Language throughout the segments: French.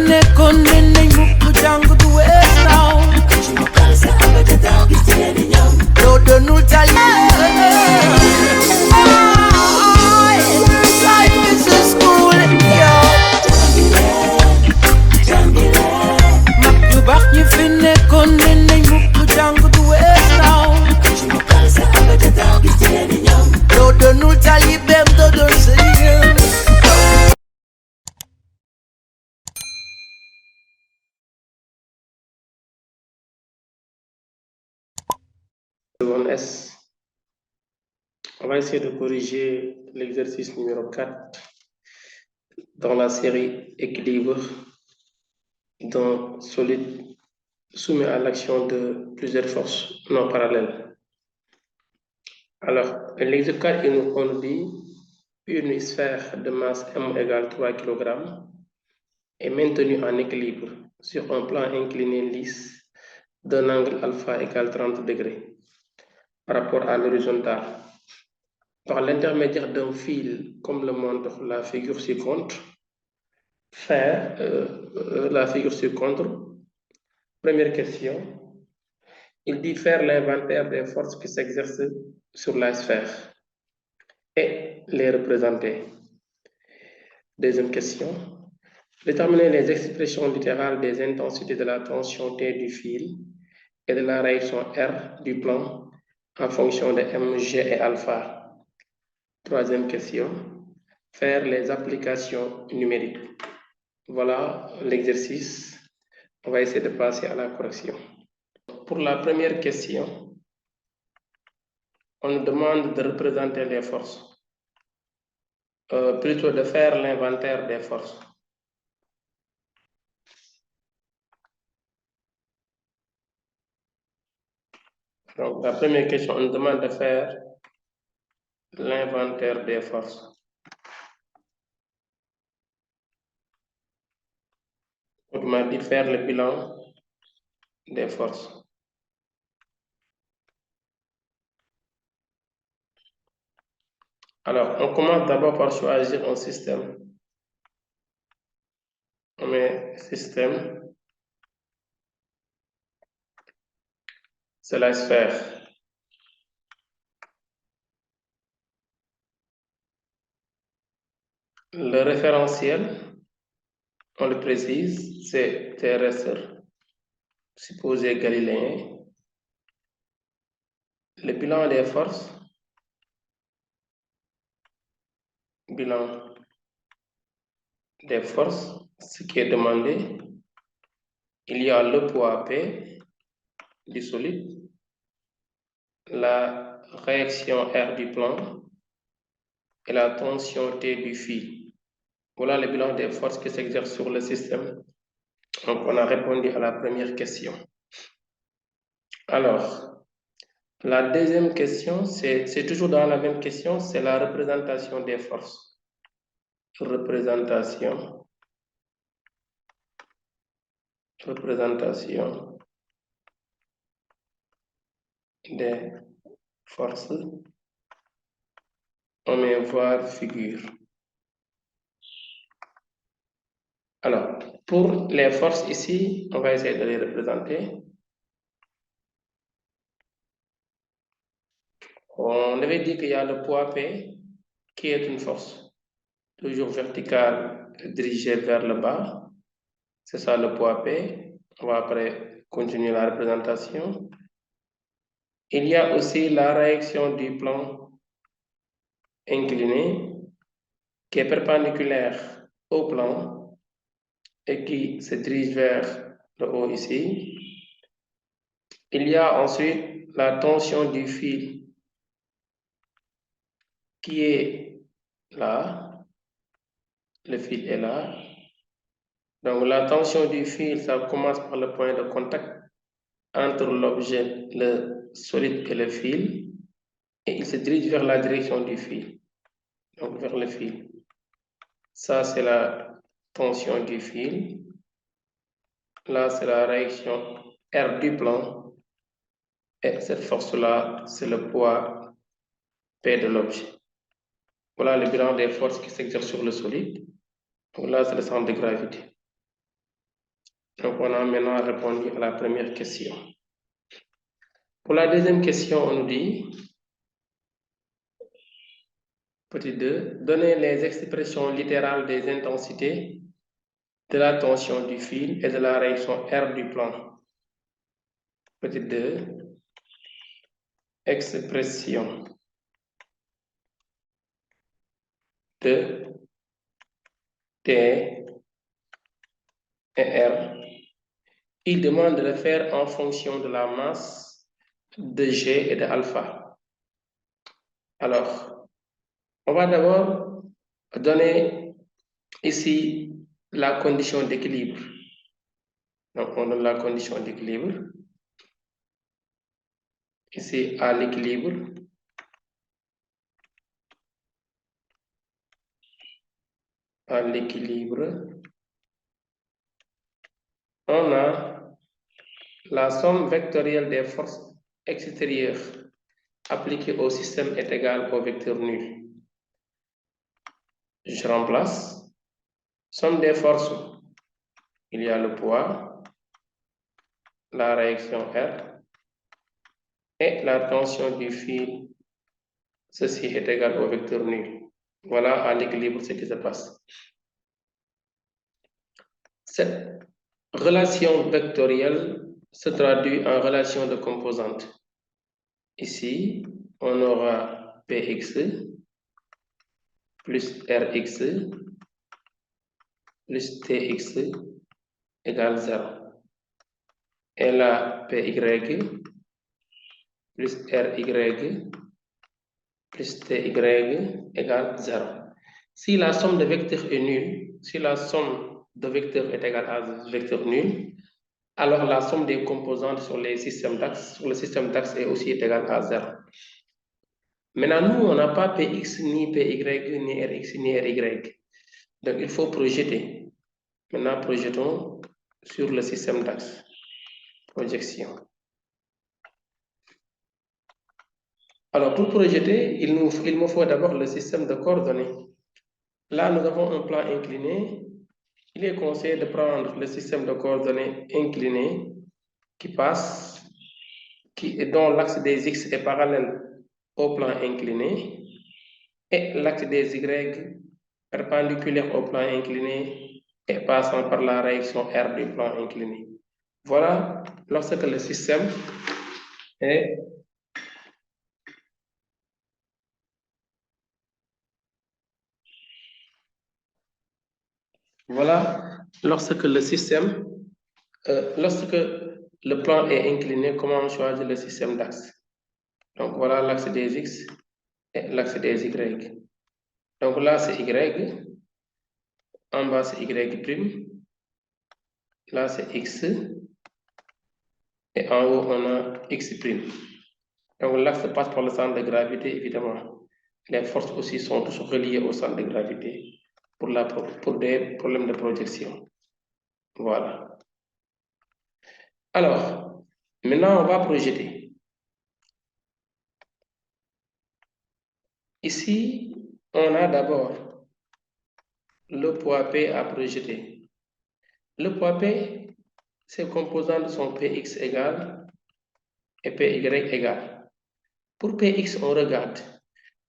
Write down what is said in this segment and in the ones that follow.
nekkoon ne nañ mukk jàng du wees naaw loo doonul tali life is a school yow mag yu baax ñi fi nekkoon ne nañ mukk jàng du wees naaw loo doonul tali bem doo doon sëriñam Seconde S. On va essayer de corriger l'exercice numéro 4 dans la série équilibre d'un solide soumis à l'action de plusieurs forces non parallèles. Alors, l'exercice 4, on nous dit une sphère de masse M égale 3 kg est maintenue en équilibre sur un plan incliné lisse d'un angle alpha égale 30 degrés par rapport à l'horizontale. Par l'intermédiaire d'un fil, comme le montre la figure ci-contre, Première question, il dit faire l'inventaire des forces qui s'exercent sur la sphère et les représenter. Deuxième question, déterminer les expressions littérales des intensités de la tension T du fil et de la réaction R du plan en fonction de M, G et alpha. Troisième question, faire les applications numériques. Voilà l'exercice. On va essayer de passer à la correction. Pour la première question, on nous demande de représenter les forces, plutôt de faire l'inventaire des forces. Donc, la première question, on nous demande de faire l'inventaire des forces. On m'a dit faire le bilan des forces. Alors, on commence d'abord par choisir un système. On met système, c'est la sphère. Le référentiel, on le précise, c'est terrestre, supposé galiléen. Le bilan des forces, bilan des forces, ce qui est demandé, il y a le poids P du solide, la réaction R du plan et la tension T du fil. Voilà le bilan des forces qui s'exercent sur le système. Donc, on a répondu à la première question. Alors, la deuxième question, c'est toujours dans la même question, c'est la représentation des forces. Représentation des forces. On met voir figure. Alors, pour les forces ici, on va essayer de les représenter. On avait dit qu'il y a le poids P qui est une force toujours verticale dirigée vers le bas. C'est ça le poids P. On va après continuer la représentation. Il y a aussi la réaction du plan incliné qui est perpendiculaire au plan et qui se dirige vers le haut ici. Il y a ensuite la tension du fil qui est là. Le fil est là. Donc la tension du fil, ça commence par le point de contact entre l'objet, le solide et le fil, et il se dirige vers la direction du fil, donc vers le fil. Ça, c'est la tension du fil. Là, c'est la réaction R du plan. Et cette force-là, c'est le poids P de l'objet. Voilà le bilan des forces qui s'exercent sur le solide. Donc là, c'est le centre de gravité. Donc, on a maintenant répondu à la première question. Pour la deuxième question, on nous dit, petit 2, donnez les expressions littérales des intensités de la tension du fil et de la réaction R du plan. Petit 2, expression de T et R. Il demande de le faire en fonction de la masse de G et de alpha. Alors, on va d'abord donner ici la condition d'équilibre. Donc, on donne la condition d'équilibre. Ici, à l'équilibre. À l'équilibre, on a la somme vectorielle des forces extérieures appliquées au système est égale au vecteur nul. Je remplace. Somme des forces, il y a le poids, la réaction R et la tension du fil. Ceci est égal au vecteur nul. Voilà à l'équilibre ce qui se passe. Cette relation vectorielle se traduit en relation de composantes. Ici, on aura Px plus Rx plus Tx égale 0. Et là, Py plus Ry plus Ty égale 0. Si la somme de vecteurs est nulle, si la somme de vecteurs est égale à vecteur nul, alors la somme des composantes sur le système d'axe est aussi égale à 0. Maintenant, nous, on n'a pas Px, ni Py, ni Rx, ni Ry. Donc, il faut projeter. Maintenant, projetons sur le système d'axe. Projection. Alors, pour projeter, il me faut d'abord le système de coordonnées. Là, nous avons un plan incliné. Il est conseillé de prendre le système de coordonnées incliné dont l'axe des x est parallèle au plan incliné et l'axe des y perpendiculaire au plan incliné et passant par la réaction R du plan incliné. Voilà lorsque le système est lorsque le plan est incliné, comment on choisit le système d'axe. Donc voilà l'axe des x et l'axe des y. Donc là c'est y, en bas c'est y', là c'est x, et en haut on a x'. Donc l'axe passe par le centre de gravité, évidemment. Les forces aussi sont tous reliées au centre de gravité pour des problèmes de projection. Voilà. Alors, maintenant on va projeter. Ici, on a d'abord le poids P à projeter. Le poids P, ses composantes sont Px égale et Py égale. Pour Px, on regarde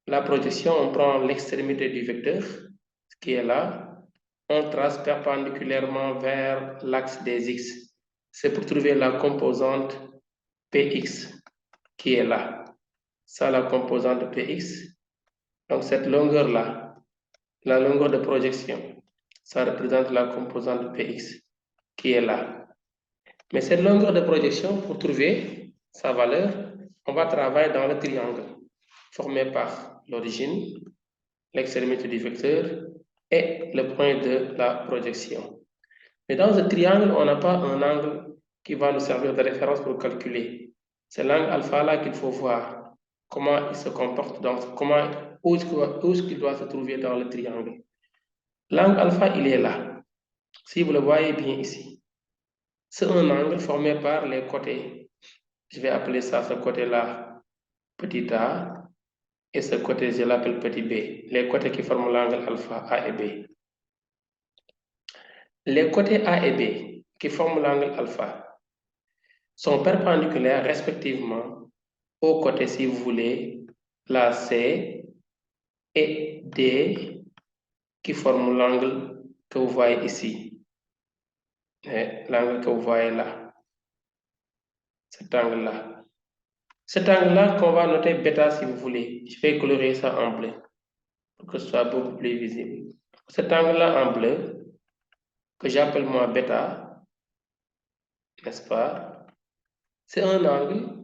la projection, on prend l'extrémité du vecteur, ce qui est là, on trace perpendiculairement vers l'axe des x. C'est pour trouver la composante Px qui est là. Ça, la composante Px. Donc cette longueur-là, la longueur de projection, ça représente la composante Px qui est là. Mais cette longueur de projection, pour trouver sa valeur, on va travailler dans le triangle formé par l'origine, l'extrémité du vecteur et le point de la projection. Mais dans ce triangle, on n'a pas un angle qui va nous servir de référence pour calculer. C'est l'angle alpha là qu'il faut voir, comment il se comporte, où est-ce qu'il doit se trouver dans le triangle. L'angle alpha, il est là. Si vous le voyez bien ici, c'est un angle formé par les côtés. Je vais appeler ça ce côté-là petit a et ce côté, je l'appelle petit b. Les côtés qui forment l'angle alpha A et B. Les côtés A et B qui forment l'angle alpha sont perpendiculaires respectivement aux côtés, si vous voulez, la C et D qui forment l'angle que vous voyez ici. L'angle que vous voyez là. Cet angle-là. Cet angle-là qu'on va noter bêta si vous voulez. Je vais colorer ça en bleu pour que ce soit beaucoup plus visible. Cet angle-là en bleu, que j'appelle moi bêta, n'est-ce pas? C'est un angle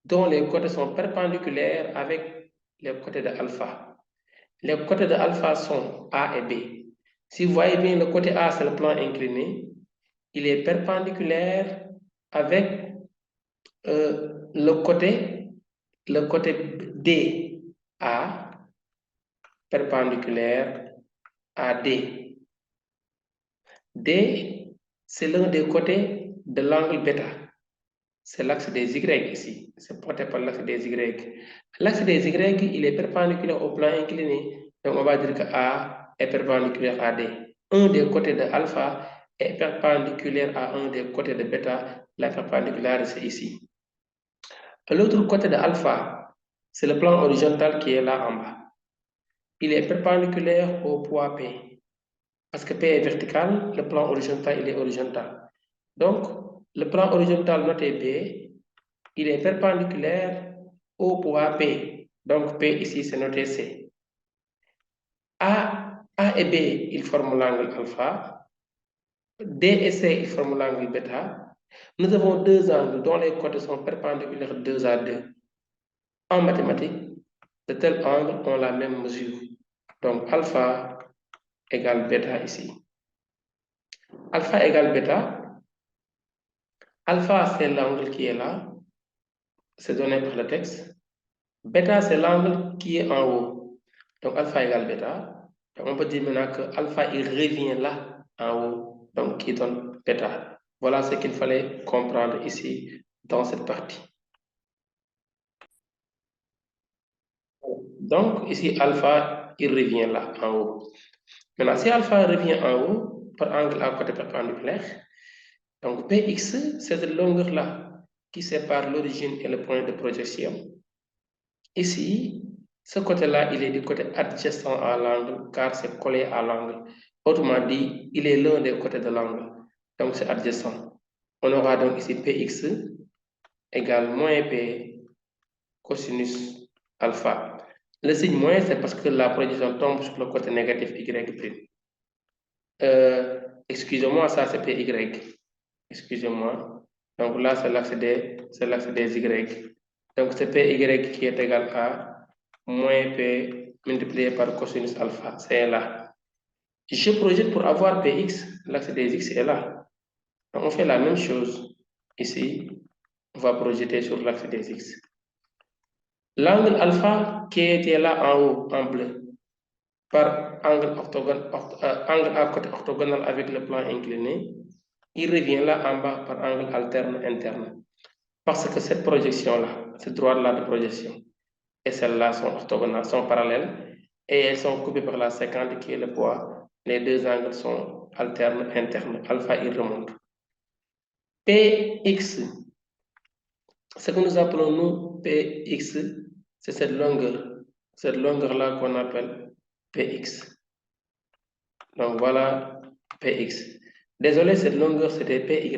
dont les côtés sont perpendiculaires avec les côtés de alpha. Les côtés de alpha sont A et B. Si vous voyez bien, le côté A, c'est le plan incliné. Il est perpendiculaire avec le côté D, A, perpendiculaire à D. D, c'est l'un des côtés de l'angle bêta. C'est l'axe des Y ici. C'est porté par l'axe des Y. L'axe des Y, il est perpendiculaire au plan incliné. Donc, on va dire que A est perpendiculaire à D. Un des côtés de alpha est perpendiculaire à un des côtés de bêta. La perpendiculaire, c'est ici. L'autre côté de alpha, c'est le plan horizontal qui est là en bas. Il est perpendiculaire au poids P. Parce que P est vertical, le plan horizontal, il est horizontal. Donc, le plan horizontal noté B, il est perpendiculaire au poids P. Donc, P ici, c'est noté C. A et B, ils forment l'angle alpha. D et C, ils forment l'angle bêta. Nous avons deux angles dont les côtés sont perpendiculaires 2 à 2. En mathématiques, de tels angles ont la même mesure. Donc, alpha égale bêta ici. Alpha égale bêta. Alpha, c'est l'angle qui est là. C'est donné par le texte. Bêta, c'est l'angle qui est en haut. Donc, alpha égale bêta. Donc, on peut dire maintenant que alpha, il revient là, en haut. Donc, qui donne bêta. Voilà ce qu'il fallait comprendre ici, dans cette partie. Donc, ici, alpha, il revient là, en haut. Maintenant, si alpha revient en haut, par angle à côté perpendiculaire, donc Px, c'est cette longueur-là qui sépare l'origine et le point de projection. Ici, ce côté-là, il est du côté adjacent à l'angle, car c'est collé à l'angle. Autrement dit, il est l'un des côtés de l'angle. Donc, c'est adjacent. On aura donc ici Px égale moins P cosinus alpha. Le signe moins, c'est parce que la projection tombe sur le côté négatif Y'. Excusez-moi, ça c'est PY. Excusez-moi. Donc là, c'est l'axe des Y. Donc c'est PY qui est égal à moins P multiplié par cosinus alpha. C'est là. Je projette pour avoir Px, l'axe des X est là. Donc on fait la même chose. Ici, on va projeter sur l'axe des X. L'angle alpha qui était là en haut, en bleu, par angle à côté orthogonal avec le plan incliné, il revient là en bas par angle alterne interne. Parce que cette projection-là, cette droite-là de projection, et celle-là sont orthogonales, sont parallèles, et elles sont coupées par la séquente qui est le poids. Les deux angles sont alternes internes. Alpha, il remonte. Px, ce que nous appelons nous Px, c'est cette longueur-là qu'on appelle Px. Donc voilà Px. Désolé, cette longueur c'était Py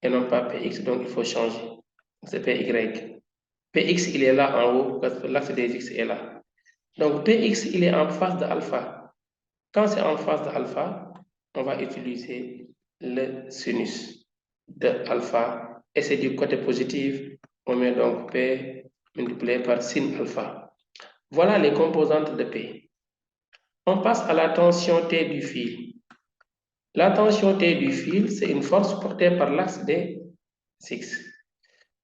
et non pas Px, donc il faut changer. C'est Py. Px, il est là en haut parce que l'axe des X est là. Donc Px, il est en face de alpha. Quand c'est en face de alpha, on va utiliser le sinus de alpha et c'est du côté positif. On met donc P multiplié par sin alpha. Voilà les composantes de P. On passe à la tension T du fil. La tension T du fil, c'est une force portée par l'axe des X.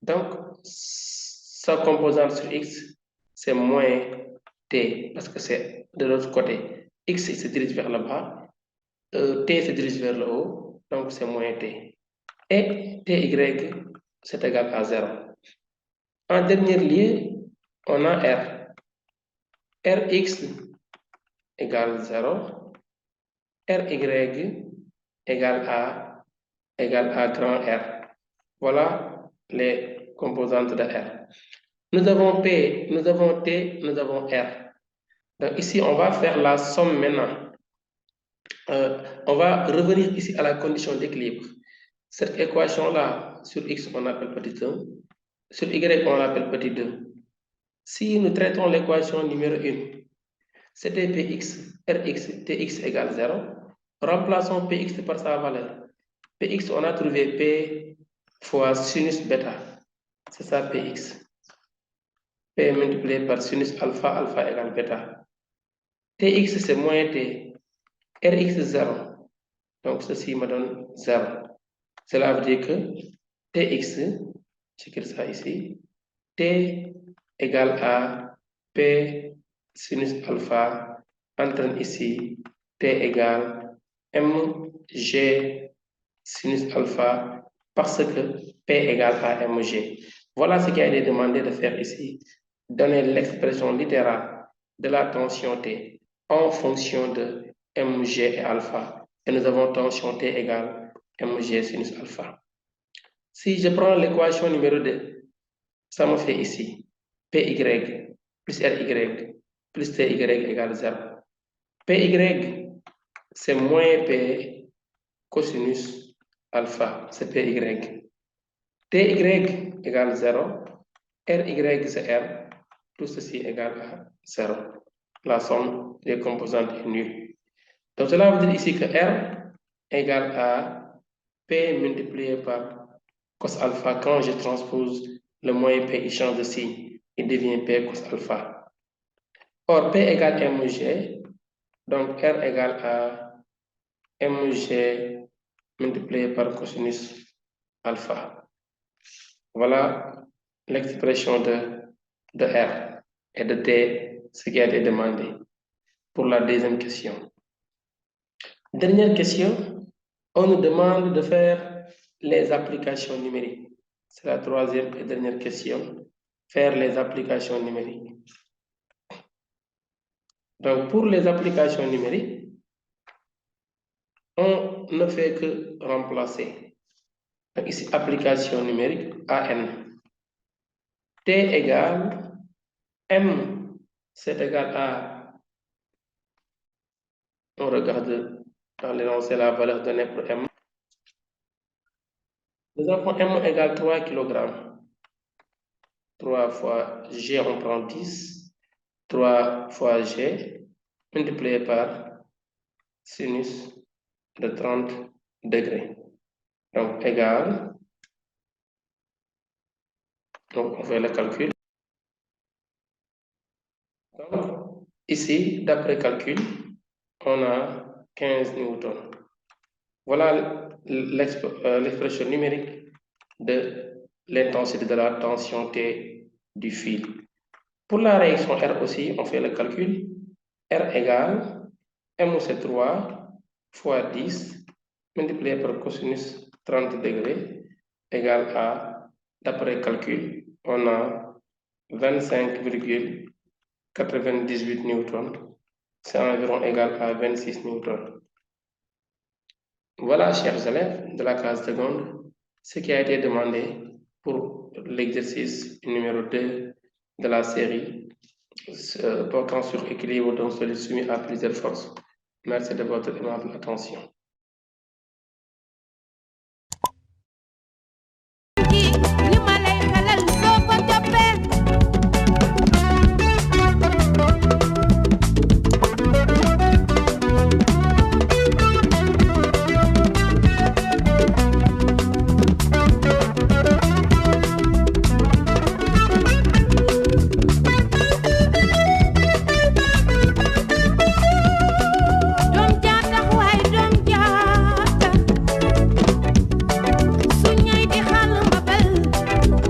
Donc, sa composante sur X, c'est moins T, parce que c'est de l'autre côté. X se dirige vers le bas, T se dirige vers le haut, donc c'est moins T. Et TY, c'est égal à 0. En dernier lieu, on a R. Rx égale 0. Ry égale à égale à grand R. Voilà les composantes de R. Nous avons P, nous avons T, nous avons R. Donc ici, on va faire la somme maintenant. On va revenir ici à la condition d'équilibre. Cette équation-là, sur X, on appelle petit 1. Sur Y, on l'appelle petit 2. Si nous traitons l'équation numéro 1, c'était Px, Rx, Tx égale 0. Remplaçons Px par sa valeur. Px, on a trouvé P fois sinus bêta. C'est ça Px. P multiplié par sinus alpha, alpha égale bêta. Tx, c'est moins T. Rx, 0. Donc, ceci me donne 0. Cela veut dire que Tx, j'écris ça ici, T égale à P sinus alpha entraîne ici T égale mg sinus alpha parce que P égale à mg. Voilà ce qui a été demandé de faire ici. Donner l'expression littérale de la tension T en fonction de mg et alpha. Et nous avons tension T égale mg sinus alpha. Si je prends l'équation numéro 2, ça me fait ici Py plus Ry plus Ty égale 0. Py, c'est moins P cosinus alpha, c'est Py. Ty égale 0, Ry c'est R, tout ceci égale à 0. La somme des composantes est nulle. Donc cela veut dire ici que R égale à P multiplié par cos alpha. Quand je transpose le moins P, il change de signe, il devient P cos alpha. Or, P égale mg, donc R égale à mg multiplié par cosinus alpha. Voilà l'expression de R et de T, ce qui a été demandé pour la deuxième question. Dernière question, on nous demande de faire les applications numériques. C'est la troisième et dernière question, faire les applications numériques. Donc, pour les applications numériques, on ne fait que remplacer. Donc, ici, application numérique AN. T égale M, c'est égal à, on regarde dans l'énoncé la valeur donnée pour M. Nous avons M égale 3 kg. 3 fois G, on prend 10. 3 fois G, multiplié par sinus de 30 degrés. Donc, égal. Donc, on fait le calcul. Donc, ici, d'après calcul, on a 15 newtons. Voilà l'expression numérique de l'intensité de la tension T du fil. Pour la réaction R aussi, on fait le calcul. R égale M c'est 3 fois 10 multiplié par cosinus 30 degrés égale à, d'après calcul, on a 25,98 newtons. C'est environ égal à 26 newtons. Voilà, chers élèves de la classe seconde, ce qui a été demandé pour l'exercice numéro 2 de la série portant sur équilibre d'un solide soumis à plusieurs forces. Merci de votre aimable attention.